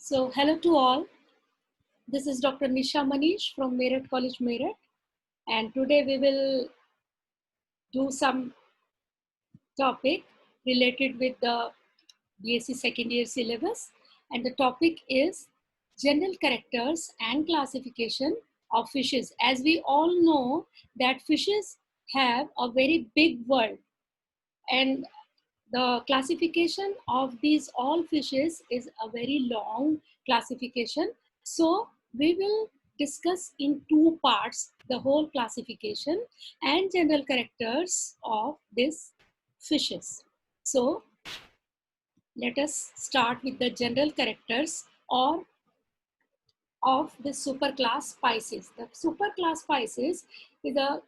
So, hello to all. This is Dr. Nisha Manish from Meerut College, Meerut, and today we will do some topic related with the BSc second year syllabus, and the topic is general characters and classification of fishes. As we all know that fishes have a very big world, and the classification of these all fishes is a very long classification. So we will discuss in two parts the whole classification and general characters of these fishes. So let us start with the general characters or of the superclass Pisces. The superclass Pisces is a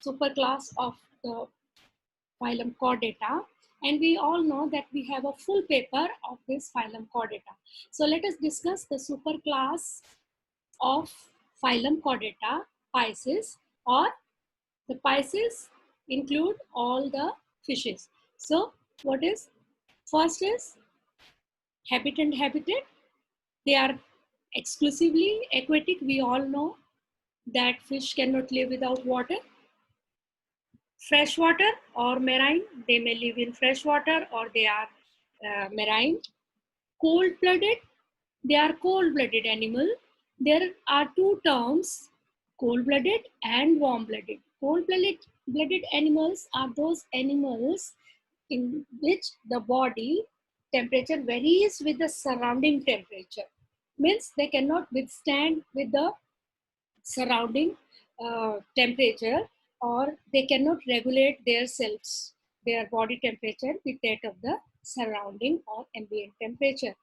superclass of the phylum Chordata, and we all know that we have a full paper of this phylum Chordata. So let us discuss the superclass of phylum Chordata, Pisces, or the Pisces include all the fishes. So what is first is habitant habitat. They are exclusively aquatic. We all know that fish cannot live without water. Freshwater or marine, they may live in freshwater or they are marine. Cold-blooded, they are cold-blooded animal. There are two terms, cold-blooded and warm-blooded. Cold-blooded animals are those animals in which the body temperature varies with the surrounding temperature. Means they cannot withstand with the surrounding temperature, or they cannot regulate their body temperature with that of the surrounding or ambient temperature.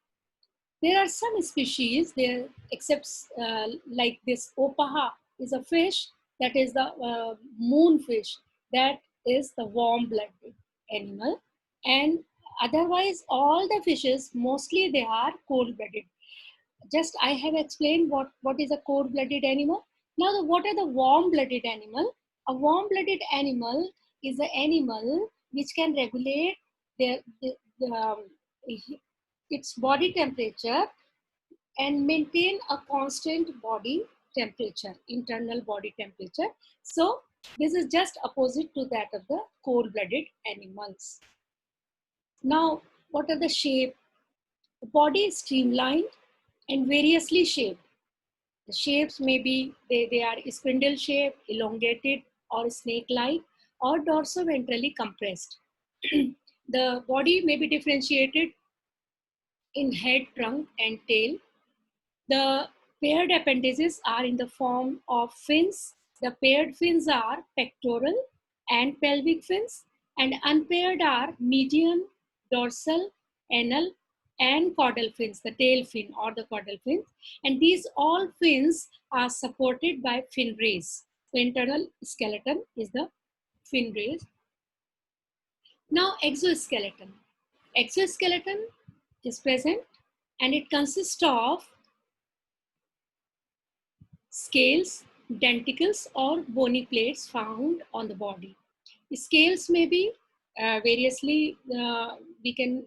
There are some species there, except like this opaha is a fish that is the moonfish, that is the warm-blooded animal, and otherwise all the fishes mostly they are cold-blooded. Just I have explained what is a cold-blooded animal. Now, what are the warm-blooded animal? A warm-blooded animal is an animal which can regulate the its body temperature and maintain a constant body temperature, internal body temperature. So this is just opposite to that of the cold-blooded animals. Now, what are the shape? The body is streamlined and variously shaped. The shapes may be, they are spindle shaped, elongated, or snake-like, or dorsoventrally compressed. The body may be differentiated in head, trunk, and tail. The paired appendages are in the form of fins. The paired fins are pectoral and pelvic fins, and unpaired are median, dorsal, anal, and caudal fins, the tail fin or the caudal fins. And these all fins are supported by fin rays. The internal skeleton is the fin rays. Now, exoskeleton. Exoskeleton is present and it consists of scales, denticles, or bony plates found on the body. Scales may be variously, we can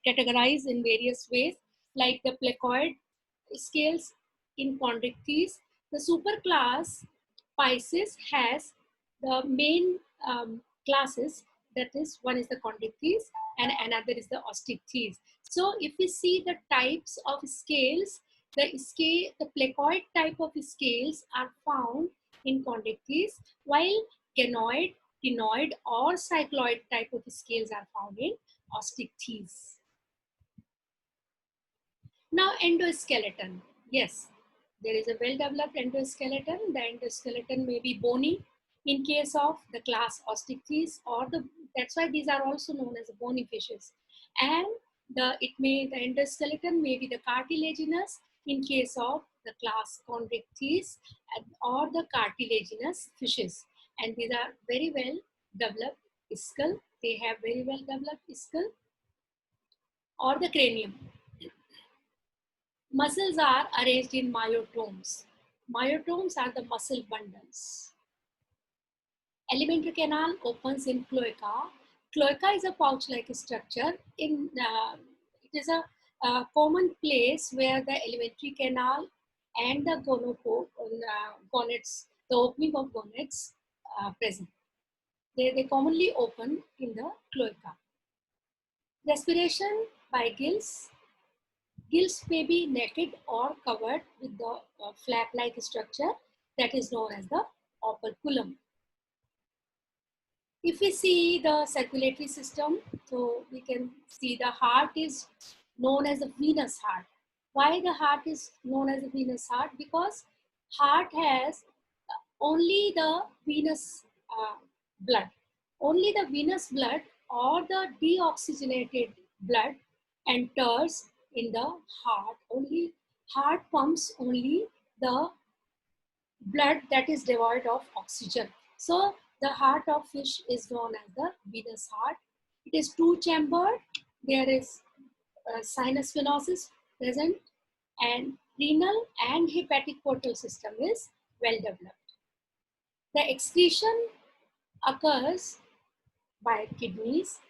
categorize in various ways, like the placoid scales in Chondrichthyes. The superclass Pisces has the main classes, that is, one is the Chondrichthyes and another is the Osteichthyes. So if we see the types of scales, the placoid type of scales are found in Chondrichthyes, while canoid, ctenoid, or cycloid type of scales are found in Osteichthyes. Now, endoskeleton. Yes, there is a well-developed endoskeleton. The endoskeleton may be bony in case of the class Osteichthyes, or that's why these are also known as bony fishes. And the endoskeleton may be the cartilaginous in case of the class Chondrichthyes or the cartilaginous fishes. And these are very well developed skull. They have very well developed skull or the cranium. Muscles are arranged in myotomes. Myotomes are the muscle bundles. Alimentary canal opens in cloaca. Cloaca is a pouch-like structure. It is a a common place where the alimentary canal and the gonets, the opening of gonets present. They commonly open in the cloaca. Respiration by gills. Gills may be naked or covered with the flap-like structure that is known as the operculum. If we see the circulatory system, so we can see the heart is known as the venous heart. Why the heart is known as the venous heart? Because heart has only the venous blood. Only the venous blood or the deoxygenated blood enters in the heart. Only heart pumps only the blood that is devoid of oxygen. So the heart of fish is known as the venous heart. It is two-chambered. There is sinus venosus present, and renal and hepatic portal system is well developed. The excretion occurs by kidneys.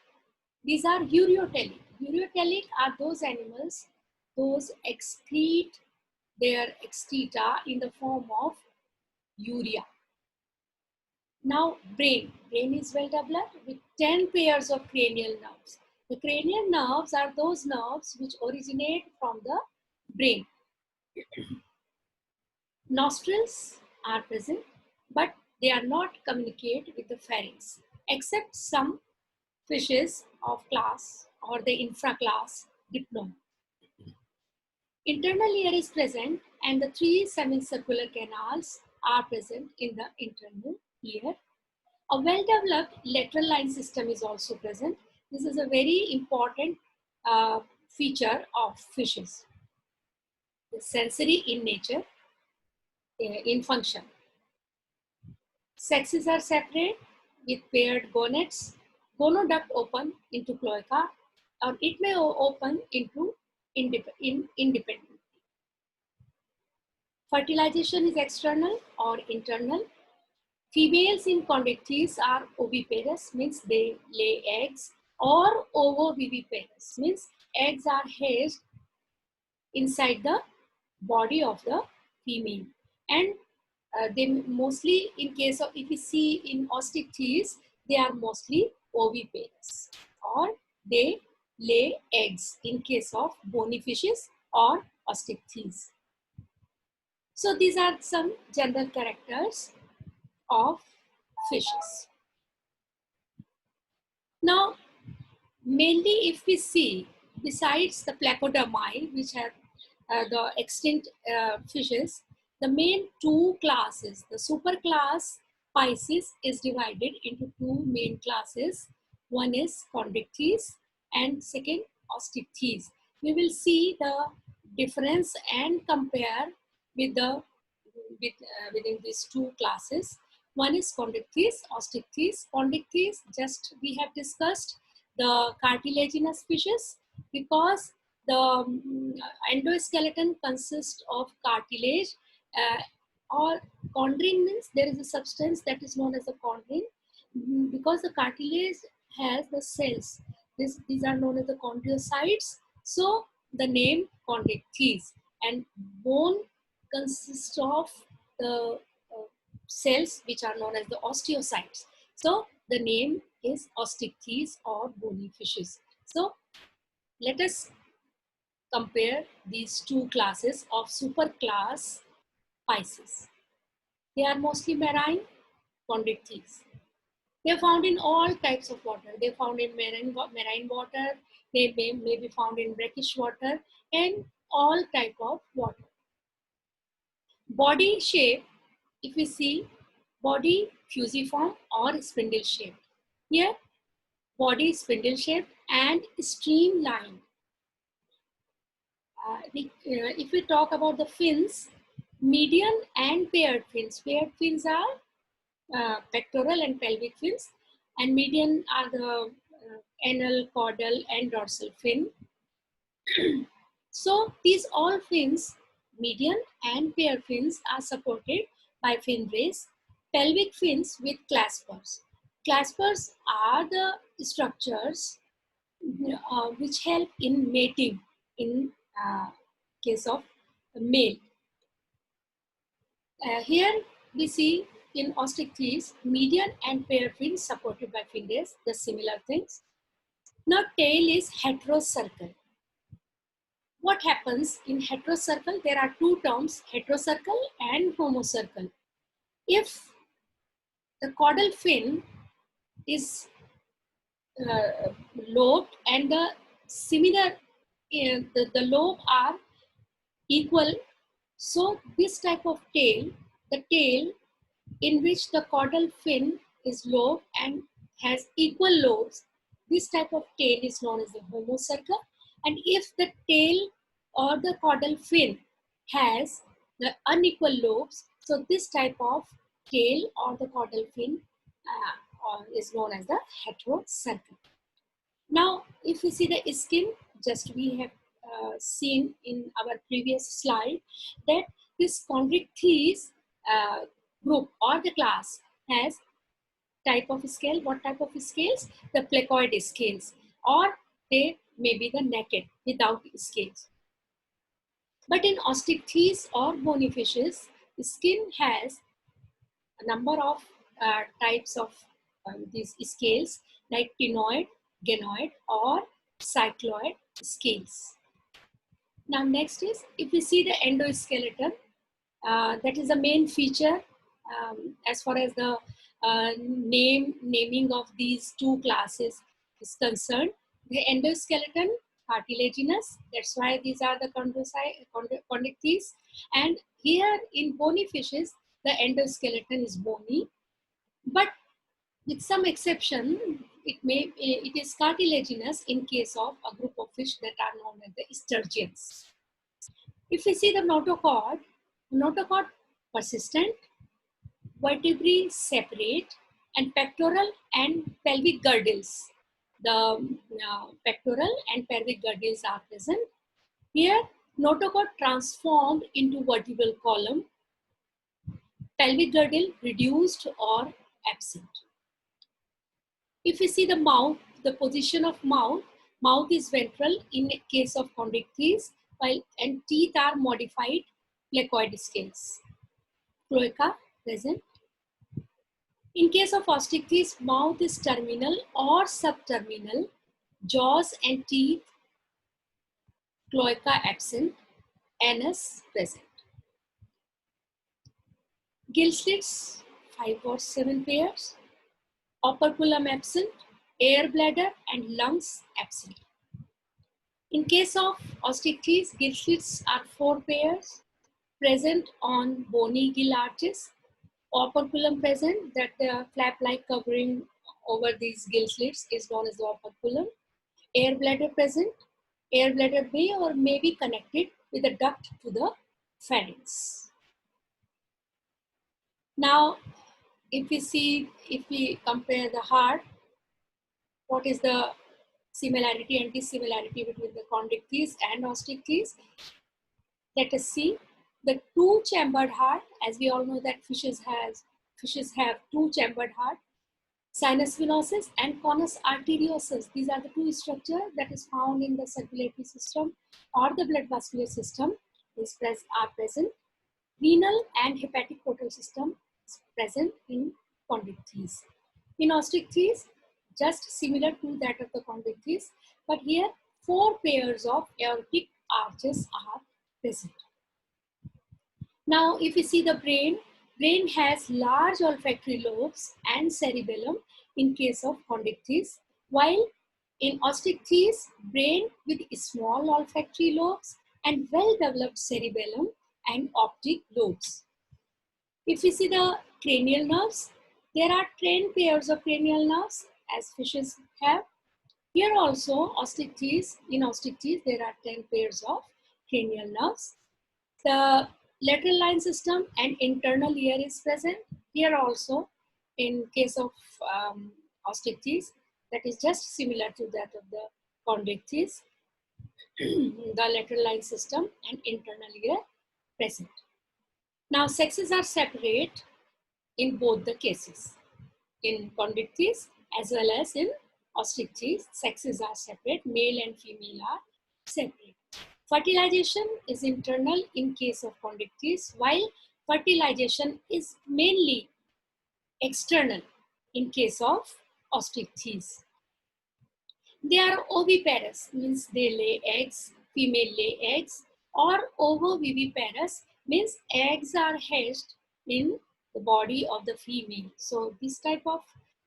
These are ureotelic. Ureotelic are those animals, those excrete their excreta in the form of urea. Now, brain. Brain is well developed with 10 pairs of cranial nerves. The cranial nerves are those nerves which originate from the brain. Nostrils are present, but they are not communicate with the pharynx, except some fishes of class or the infraclass Dipnoma. Internal ear is present, and the three semicircular canals are present in the internal ear. A well-developed lateral line system is also present. This is a very important feature of fishes. The sensory in nature, in function. Sexes are separate with paired gonads. Gonoduct open into cloaca, or it may open into independent. Fertilization is external or internal. Females in Chondrichthyes are oviparous, means they lay eggs, or ovoviviparous, means eggs are hatched inside the body of the female. And they mostly, in case of, if you see in Osteichthyes, they are mostly oviparous, or they lay eggs in case of bony fishes or Osteichthyes. So these are some general characters of fishes. Now, mainly if we see, besides the Placodermi, which have the extinct fishes, the main two classes, the superclass Pisces is divided into two main classes. One is Chondrichthyes and second Osteichthyes. We will see the difference and compare with the within these two classes. One is Chondrichthyes, Osteichthyes. Chondrichthyes, just we have discussed the cartilaginous fishes, because the endoskeleton consists of cartilage, or chondrine means there is a substance that is known as the chondrine. Because the cartilage has the cells, these are known as the chondriocytes, so the name Chondrichthyes. And bone consists of the cells which are known as the osteocytes, so the name is Osteichthyes or bony fishes. So let us compare these two classes of superclass Pisces. They are mostly marine Chondrichthyes. They are found in all types of water. They are found in marine water. They may be found in brackish water and all type of water. Body shape, if we see, body fusiform or spindle shaped. Here, body is spindle shaped and streamlined. If we talk about the fins, median and paired fins. Paired fins are pectoral and pelvic fins, and median are the anal, caudal, and dorsal fin. So these all fins, median and pair fins, are supported by fin rays. Pelvic fins with claspers. Claspers are the structures which help in mating in case of male. Here we see in Osteichthyes, median and pair fins supported by fin rays, the similar things. Now tail is heterocircle. What happens in heterocircle? There are two terms, heterocircle and homocircle. If the caudal fin is lobed and the similar, the lobe are equal, so this type of tail, the tail in which the caudal fin is lobed and has equal lobes, this type of tail is known as the homocircle. And if the tail or the caudal fin has the unequal lobes, so this type of tail or the caudal fin is known as the heterocircle. Now, if we see the skin, just we have seen in our previous slide that this Chondrichthyes group or the class has type of scale. What type of scales? The placoid scales, or they may be the naked without scales. But in Osteichthyes or bony fishes, the skin has a number of types of these scales like ctenoid, ganoid, or cycloid scales. Now next is, if we see the endoskeleton, that is the main feature as far as the naming of these two classes is concerned. The endoskeleton cartilaginous, that's why these are the chondrichthyes. And here in bony fishes, the endoskeleton is bony, but with some exception, it is cartilaginous in case of a group of fish that are known as the sturgeons. If we see the notochord persistent, vertebrae separate, and pectoral and pelvic girdles. The pectoral and pelvic girdles are present. Here, notochord transformed into vertebral column, pelvic girdle reduced or absent. If we see the mouth, the position of mouth is ventral in case of Chondrichthyes, and teeth are modified placoid scales. Cloaca present. In case of Osteichthyes, mouth is terminal or subterminal, jaws and teeth, cloaca absent, anus present. Gill slits 5 or 7 pairs, operculum absent, air bladder and lungs absent. In case of Osteichthyes, gill slits are 4 pairs present on bony gill arches, operculum present, that the flap-like covering over these gill slits is known as the operculum. Air bladder present. Air bladder may be connected with a duct to the pharynx. Now, if we compare the heart, what is the similarity and dissimilarity between the Chondrichthyes and Osteichthyes? Let us see. The two-chambered heart, as we all know that fishes have two-chambered heart, sinus venosus and conus arteriosus. These are the two structures that is found in the circulatory system or the blood vascular system are present. Renal and hepatic portal system is present in Chondrichthyes. In Osteichthyes, just similar to that of the Chondrichthyes, but here 4 pairs of aortic arches are present. Now, if we see the brain has large olfactory lobes and cerebellum in case of Chondrichthyes, while in Osteichthyes, brain with small olfactory lobes and well-developed cerebellum and optic lobes. If we see the cranial nerves, there are 10 pairs of cranial nerves as fishes have. Here also, in Osteichthyes, there are 10 pairs of cranial nerves. The lateral line system and internal ear is present. Here also, in case of Osteichthyes, that is just similar to that of the Chondrichthyes. The lateral line system and internal ear present. Now, sexes are separate in both the cases. In Chondrichthyes as well as in Osteichthyes, sexes are separate. Male and female are separate. Fertilization is internal in case of chondrichthyes, while fertilization is mainly external in case of osteichthyes. They are oviparous, means they lay eggs, female lay eggs, or ovoviviparous, means eggs are hatched in the body of the female. So this type of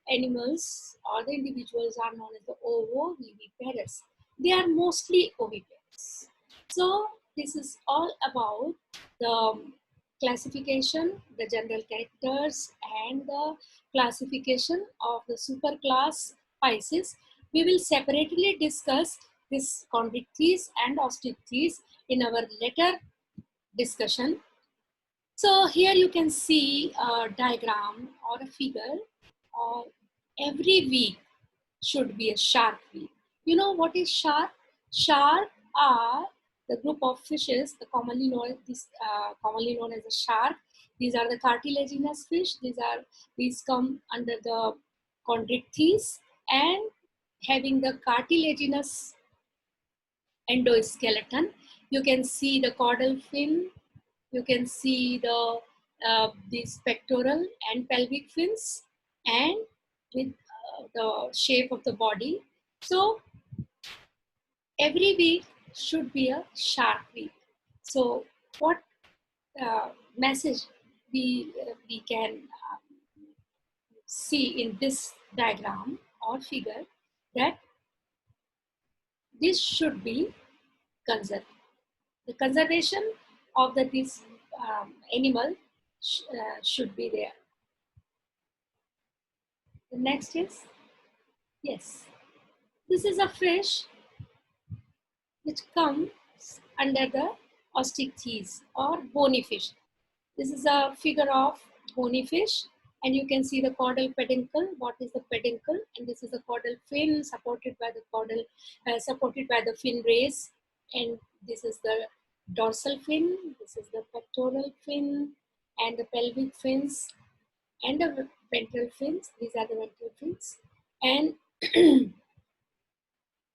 animals or the individuals are known as the ovoviviparous. They are mostly oviparous. So this is all about the classification, the general characters, and the classification of the superclass Pisces. We will separately discuss this chondrichthyes and osteichthyes in our later discussion. So here you can see a diagram or a figure. Every week should be a shark week. You know what is shark? Shark are the group of fishes, the commonly known as a shark. These are the cartilaginous fish. These come under the chondrichthyes and having the cartilaginous endoskeleton. You can see the caudal fin. You can see these pectoral and pelvic fins, and with the shape of the body. So every week should be a shark week. So what message we can see in this diagram or figure, that this should be conserved. The conservation of this animal should be there. The next is, yes, this is a fish which comes under the osteichthyes or bony fish. This is a figure of bony fish, and you can see the caudal peduncle. What is the peduncle? And this is the caudal fin supported by the fin rays, and this is the dorsal fin. This is the pectoral fin, and the pelvic fins, and the ventral fins. These are the ventral fins, and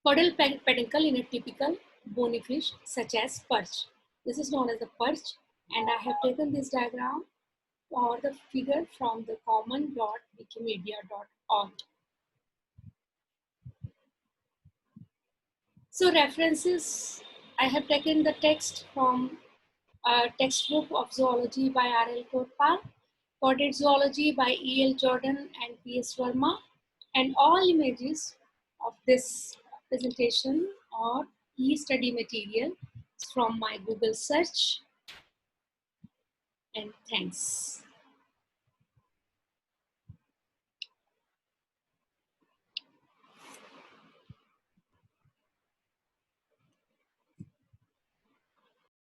caudal peduncle in a typical bony fish such as perch. This is known as the perch, and I have taken this diagram or the figure from the common.wikimedia.org. So references, I have taken the text from a textbook of zoology by R.L. Korpal, Coded Zoology by E.L. Jordan and P.S. Verma, and all images of this presentation or e-study material from my Google search. And thanks.